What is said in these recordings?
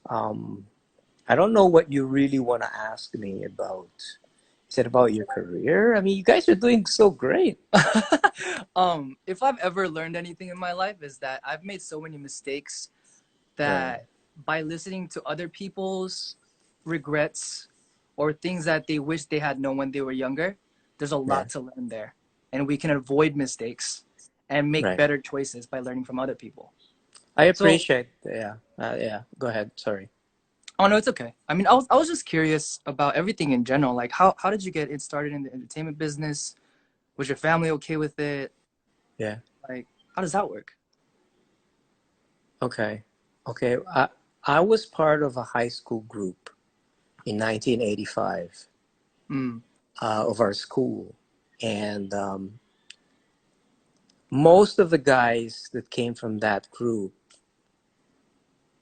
Um, I don't know what you really want to ask me about. Is it about your career? I mean, you guys are doing so great. If I've ever learned anything in my life is that I've made so many mistakes Right, that by listening to other people's regrets or things that they wish they had known when they were younger, there's a yeah, lot to learn there. And we can avoid mistakes and make right. better choices by learning from other people. I So, appreciate. Yeah, yeah. Go ahead. Sorry. oh no, it's okay. I mean, I was just curious about everything in general. Like, how did you get it started in the entertainment business? Was your family okay with it? Yeah. Like, how does that work? Okay. Okay. I was part of a high school group in 1985 Mm. of our school, and most of the guys that came from that group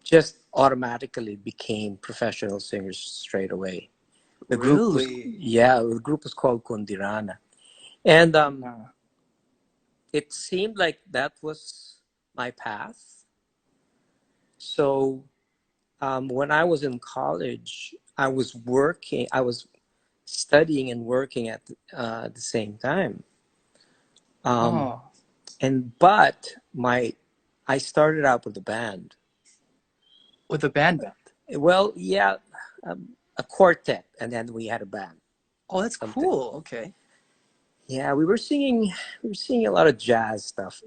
just automatically became professional singers straight away. The group was, Really? yeah, the group was called Kondirana. And Yeah. it seemed like that was my path. So when I was in college, I was studying and working at the same time. Um, Oh, but I started out with a band. with a band. Well, yeah, a quartet, and then we had a band. Oh, that's Something. cool. Okay. Yeah, we were singing a lot of jazz stuff.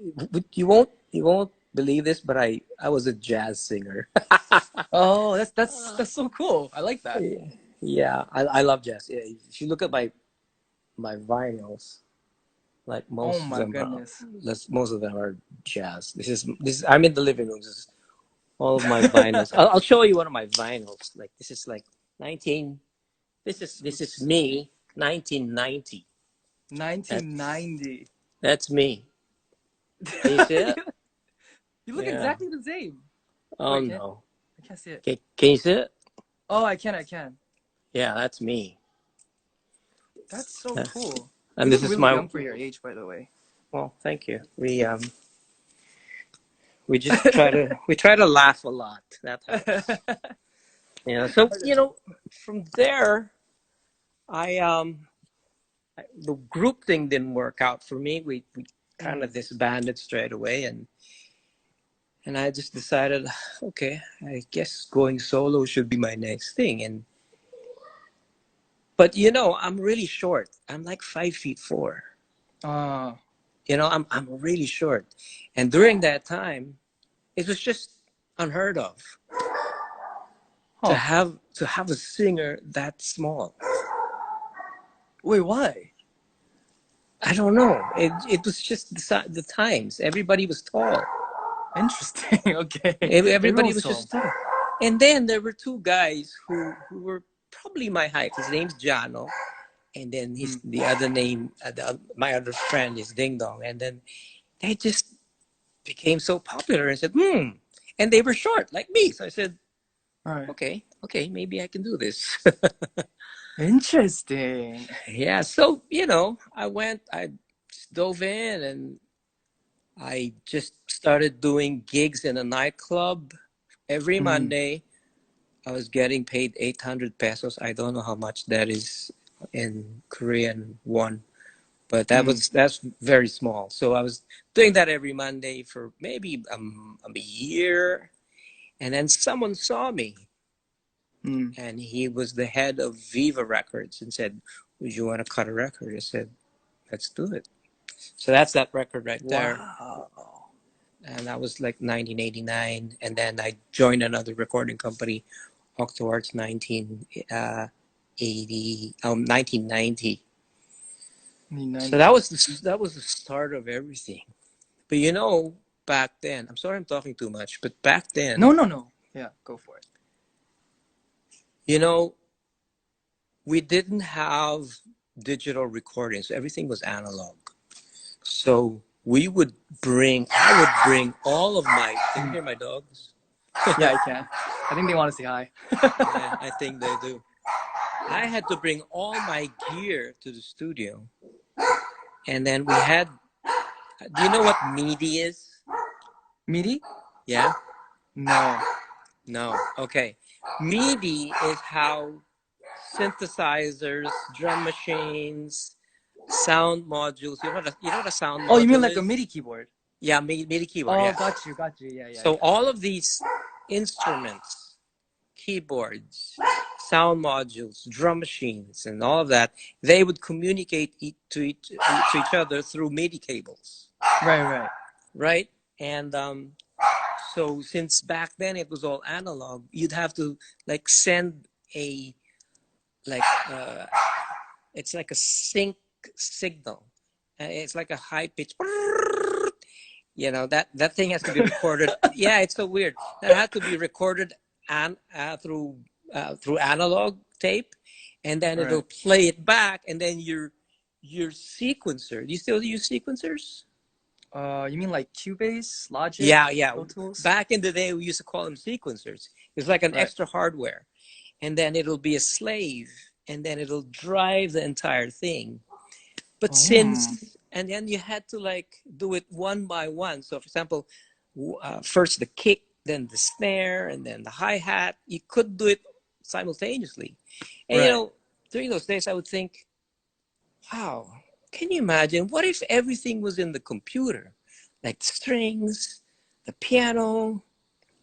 You won't believe this, but I was a jazz singer. Oh, that's so cool. I like that. Yeah, I love jazz. Yeah, if you look at my vinyls, like Oh my goodness. most of them are jazz. This is I'm in the living room. This is all of my vinyls. I'll show you one of my vinyls. Like this is like 19. This is me, 1990. That 1990. that's me. Can you see it? You look Yeah. exactly the same. Oh Wait, no. I can't see it. Can you see it? Oh, I can. Yeah, that's me. That's so Uh, cool. You and look this is really my young for your age, by the way. well. Thank you. We just try to laugh a lot. That helps. Yeah. So from there, I the group thing didn't work out for me. We kind Mm. of disbanded straight away, and I just decided, okay, I guess going solo should be my next thing. And but I'm really short. I'm like 5'4". Uh, I'm really short, and during that time, it was just unheard of to huh. have a singer that small. Wait, why? I don't know. It was just the times. Everybody was tall. Interesting. Okay. Everybody Everyone's was tall. just tall. And then there were two guys who were probably my height. His name's Jano, and then Mm. the other name, my other friend is Ding Dong. And then they just became so popular and said, and they were short like me. So I said, All right. okay, maybe I can do this. Interesting. Yeah, so I just dove in and I just started doing gigs in a nightclub every Mm. Monday. I was getting paid 800 pesos. I don't know how much that is in Korean won, but Mm. that's very small. So I was doing that every Monday for maybe a year, and then someone saw me, Mm. and he was the head of Viva Records, and said, "Would you want to cut a record?" I said, "Let's do it." So that's that record right there. Wow. And that was like 1989. And then I joined another recording company, Octowards 1990. So 1990. that was the start of everything. But back then, I'm sorry I'm talking too much, but back No, then, no, no. Yeah, go for it. you know, we didn't have digital recordings. Everything was analog. So I would bring all of my, can you Mm. hear my dogs? Yeah, I can. I think they want to say hi. Yeah, I think they do. I had to bring all my gear to the studio. And then do you know what MIDI is? MIDI? Yeah? No. No. Okay. MIDI is how synthesizers, drum machines, sound modules. You know what a sound Oh, you mean module like a is? MIDI keyboard? Yeah, MIDI keyboard. Oh, Yeah. got you. Yeah, yeah, So yeah. all of these instruments, keyboards, sound modules, drum machines, and all of that, they would communicate to each other through MIDI cables, Right. right? And so since back then it was all analog, you'd have to like send a like it's like a sync signal. It's like a high pitch. That thing has to be recorded. Yeah, it's so weird. That had to be recorded and through analog tape, and then it'll Right. play it back, and then your sequencer. Do you still use sequencers? You mean like Cubase, Logic, Yeah, yeah. Pro Tools? Back in the day, we used to call them sequencers. It's like an Right. extra hardware, and then it'll be a slave, and then it'll drive the entire thing. But Oh. and then you had to like do it one by one. So, for example, first the kick, then the snare, and then the hi hat. You could do it simultaneously. And Right. during those days, I would think, wow, can you imagine? What if everything was in the computer, like the strings, the piano?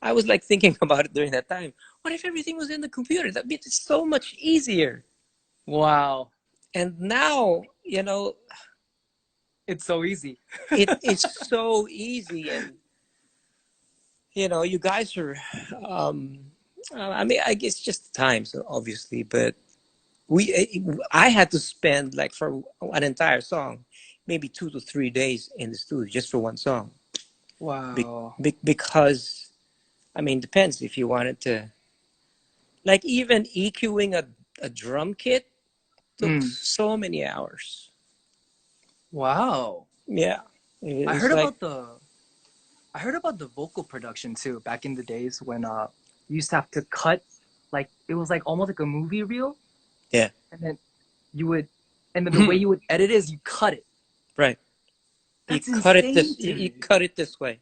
I was like thinking about it during that time. What if everything was in the computer? That makes it so much easier. Wow. And now, It's so easy. it is so easy. And you guys are I mean, I guess just the time, so obviously, but I had to spend like for an entire song maybe 2 to 3 days in the studio just for one song. Wow. Because I mean, depends if you wanted to, like, even EQing a drum kit took Mm. so many hours. Wow. Yeah, it I was heard like, about the I heard about the vocal production too back in the days when you used to have to cut, like it was like almost like a movie reel, yeah. and then you would and then the way you would edit it is you cut it. Right. You That's cut it insane this to you me. cut it this way.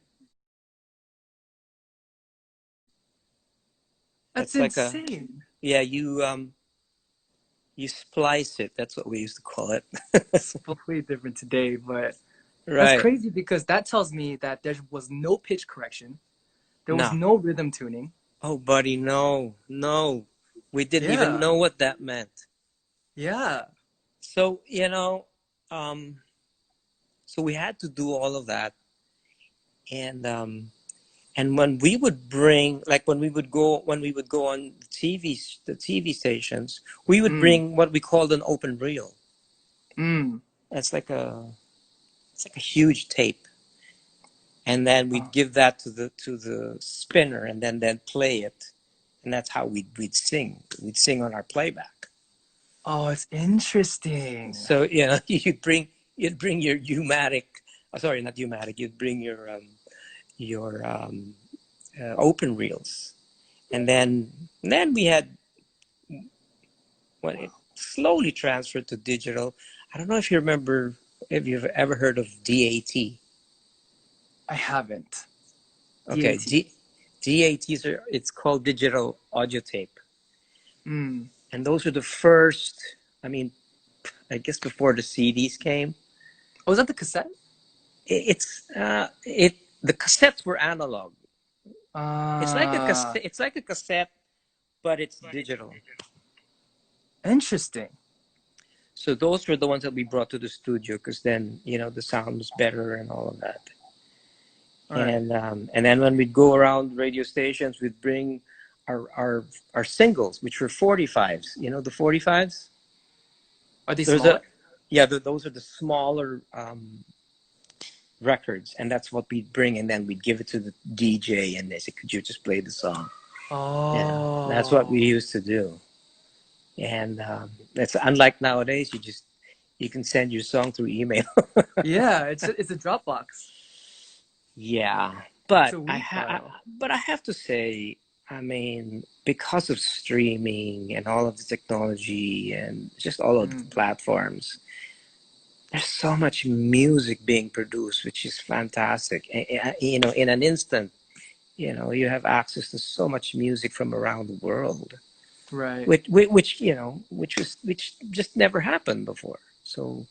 That's That's like a insane. Yeah, you splice it. That's what we used to call it. It's completely different today, but that's Right. crazy because that tells me that there was no pitch correction, there was No. no rhythm tuning. Oh, buddy, no, no. We didn't even Yeah. know what that meant. Yeah. So, um, so we had to do all of that. And when we would bring, like when we would go on the TV stations, we would Mm. bring what we called an open reel. Mm. That's like it's like a huge tape. And then we'd Oh. give that to the spinner, and then play it, and that's how we'd sing. We'd sing on our playback. Oh, it's interesting. So you'd bring your U-matic. Sorry, not U-matic. You'd bring your open reels, and then we had when it slowly transferred to digital. I don't know if you remember, if you've ever heard of DAT. I haven't. Okay, DAT. DATs it's called digital audio tape. Mm. And those are the first, I mean, I guess before the CDs came. Oh, was that the cassette? The cassettes were analog. Uh, It's like a cassette, but it's digital. Interesting. So those were the ones that we brought to the studio, because then the sound was better and all of that. All right. And then when we'd go around radio stations, we'd bring our singles, which were 45s. You know the 45s? Are they There's smaller? those are the smaller records, and that's what we'd bring, and then we'd give it to the DJ, and they said, "Could you just play the song?" Yeah, that's what we Oh. used to do. And that's unlike nowadays. You can send your song through email. Yeah, it's a Dropbox. Yeah, It's but a I WE file. have to say, I mean, because of streaming and all of the technology and just all of the Mm. platforms, there's so much music being produced, which is fantastic. In an instant, you have access to so much music from around the world, Right. which just never happened before. So,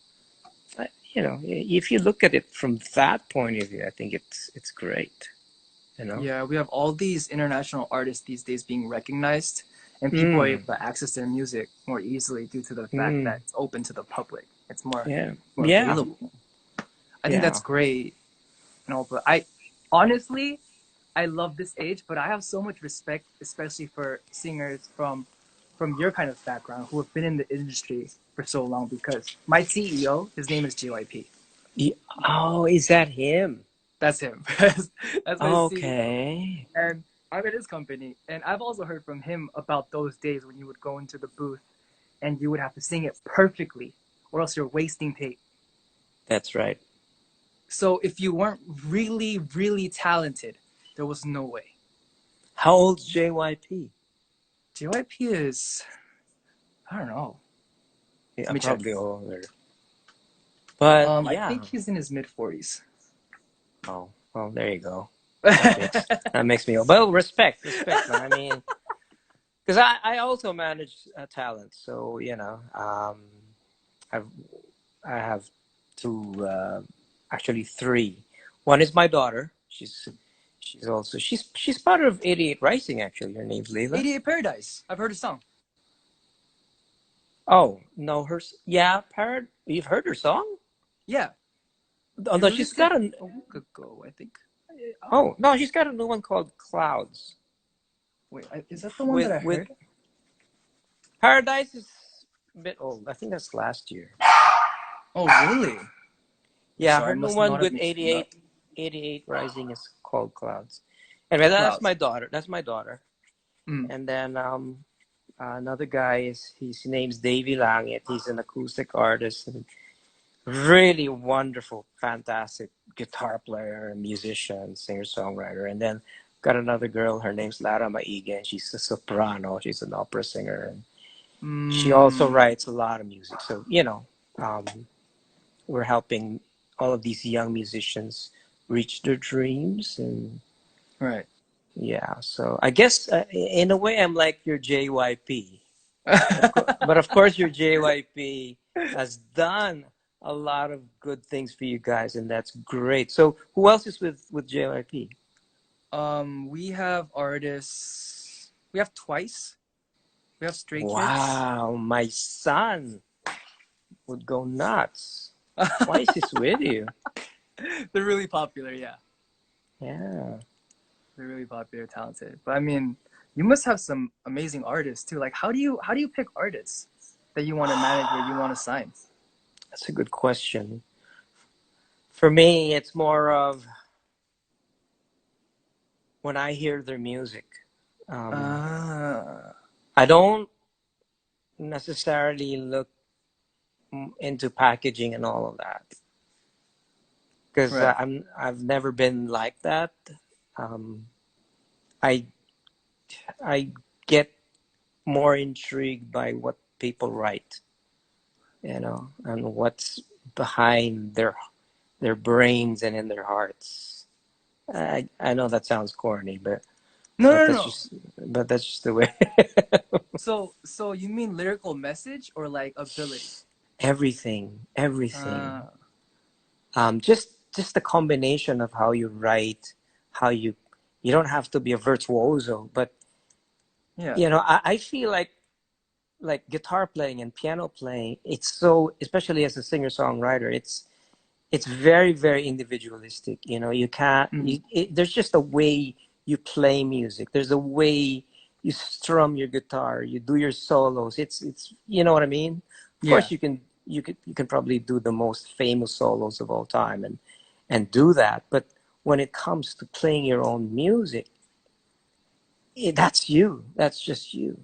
if you look at it from that point of view, I think it's great. You know. Yeah, we have all these international artists these days being recognized, and people are Mm, able to access their music more easily due to the fact mm, that it's open to the public. It's yeah, more yeah, available. I think that's yeah. great. But I honestly I love this age, but I have so much respect, especially for singers from your kind of background who have been in the industry for so long. Because my CEO, his name is JYP. Ye- Oh, is that him? That's him. That's my CEO. Okay. And I'm at his company, and I've also heard from him about those days when you would go into the booth and you would have to sing it perfectly, or else you're wasting tape. That's right. So if you weren't really, really talented, there was no way. How old's JYP? JYP is, I don't know. Let Yeah, me check. probably older. But I think yeah. he's in his mid 40s. Oh, well, there you go. That makes me. Well, respect, man. I mean, because I also manage talent, so I've I have two, actually three. One is my daughter. She's part of 88 Rising. Actually, her name's Leila. 88 Paradise. I've heard a song. Oh no, yeah, Parrot. You've heard her song? Yeah, Oh they no, she's released got it a. a week ago, I think. Oh no, she's got a new one called Clouds. Wait, is that the one that With I with heard? Paradise is a bit old. I think that's last year. Oh, really? Yeah, Sorry, I her new must one not have with mixed them up. 88 Rising is called Clouds. Anyway, that's Clouds. my daughter. That's my daughter. Mm. And then another guy is his name's Davey Langit. He's an acoustic artist and really wonderful, fantastic guitar player, musician, singer songwriter. And then got another girl. Her name's Lara Maige, and she's a soprano. She's an opera singer, and she also Mm. writes a lot of music. So um, we're helping all of these young musicians reach their dreams. And Right. yeah, so I guess in a way I'm like your JYP. But of course your JYP has done a lot of good things for you guys, and that's great. So who else is with JYP? We have artists. We have Twice. We have Stray Kids. Wow, my son would go nuts. Twice is with you. They're really popular, yeah. Yeah. They're really popular, talented. But I mean, you must have some amazing artists too. Like, how do you pick artists that you want to manage or you want to sign? That's a good question. For me, it's more of when I hear their music. Um, Ah, I don't necessarily look into packaging and all of that because right. I've never been like that. Um, I I get more intrigued by what people write, and what's behind their brains and in their hearts. I know that sounds corny, but No, but no, that's no. just but that's just the way. So you mean lyrical message or like ability? Everything. Uh, Just the combination of how you write, how you don't have to be a virtuoso, but yeah, I feel like guitar playing and piano playing, it's so, especially as a singer songwriter, it's very, very individualistic. You can't mm, there's just a way you play music. There's a way you strum your guitar, you do your solos. It's you know what I mean. Of yeah. course you can probably do the most famous solos of all time and do that, but when it comes to playing your own music, that's you. That's just you.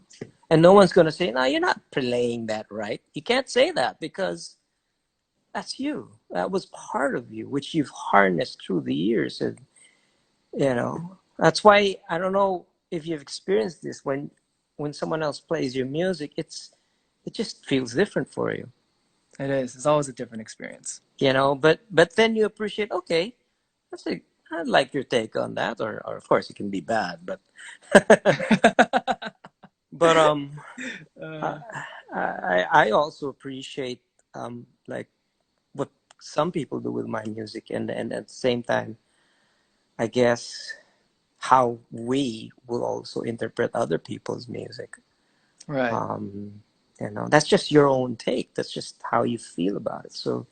And no one's going to say, no, you're not playing that right. You can't say that because that's you. That was part of you, which you've harnessed through the years. And, that's why I don't know if you've experienced this when someone else plays your music, it just feels different for you, It is. It's always a different experience. but then you appreciate, okay, that's a I'd like your take on that, or of course it can be bad, but but I, uh, I also appreciate like what some people do with my music, and at the same time, I guess how we will also interpret other people's music. right. Um, that's just your own take. That's just how you feel about it. So